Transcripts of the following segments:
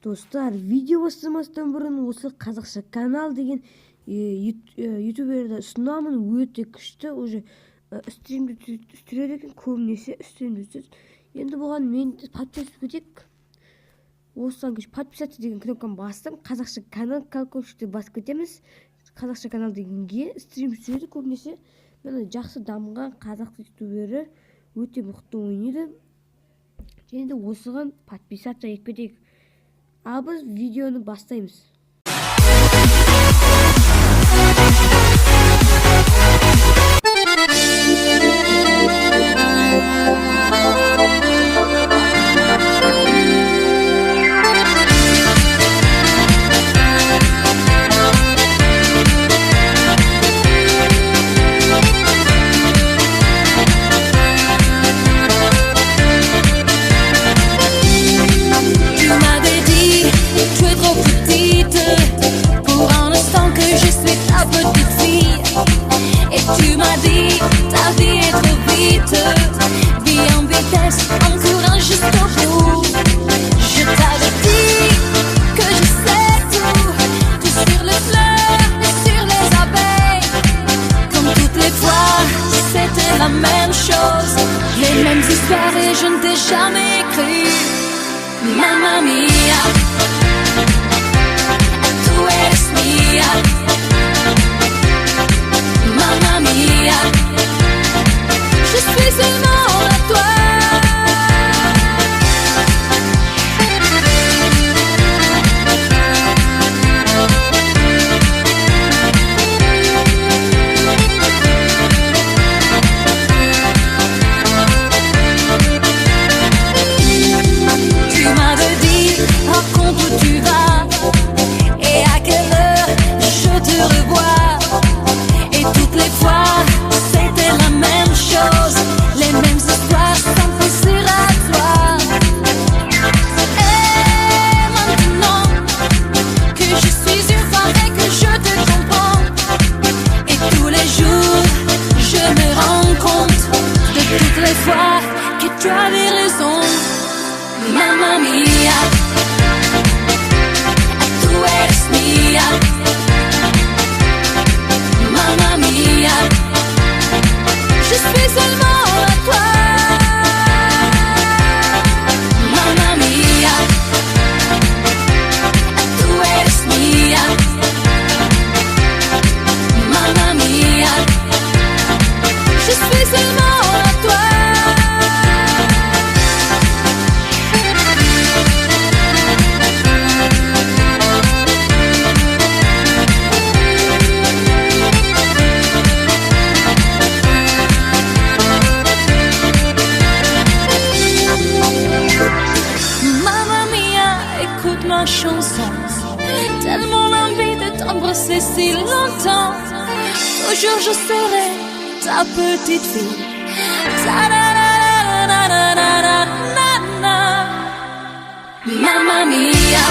Достар, видео бастамастан бұрын осы қазақша канал деген ютуберді ұсынамын. Өте күшті, уже стримді түсіреді екен, көбінесе стримді түсіреді. Енді бұған мен подписаться етейік. Осыдан кейін подписаться деген кнопканы бастым. Қазақша канал колокольчикті басып кетеміз. Қазақша канал дегенге стрим түсіреді көбінесе. Мен жақсы дамыған қазақ ютубері, өте мықты ойнайды. Және де осыған подписаться етіп кетейік. Ал біз видеоны бастаймыз. Tu m'as dit, ta vie est trop vite. Vis en vitesse, en courant jusqu'au bout. Je t'avais dit que je sais tout sur les fleurs et sur les abeilles. Comme toutes les fois, c'était la même chose, les mêmes histoires et je ne t'ai jamais écrit. Mamma mia, tu eres mia. Mamma mia, je suis seulement à toi. Tu m'avais dit, raconte où tu vas et à quelle heure je te revois. Et toutes les fois, c'était la même chose, les mêmes histoires sans penser à toi. Et maintenant que je suis une femme et que je te comprends, et tous les jours, je me rends compte de toutes les fois que tu avais raison. Mamma mia, tu eres mia. Mamma mia, je suis seulement à toi. Mamma mia, tu eres mia. Mamma mia, je suis seulement à toi. Ma chanson, tellement l'envie de t'embrasser si longtemps. Toujours je serai ta petite fille. Mamma mia,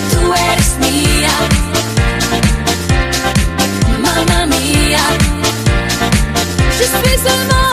tu eres mia. Mamma mia, je suis seulement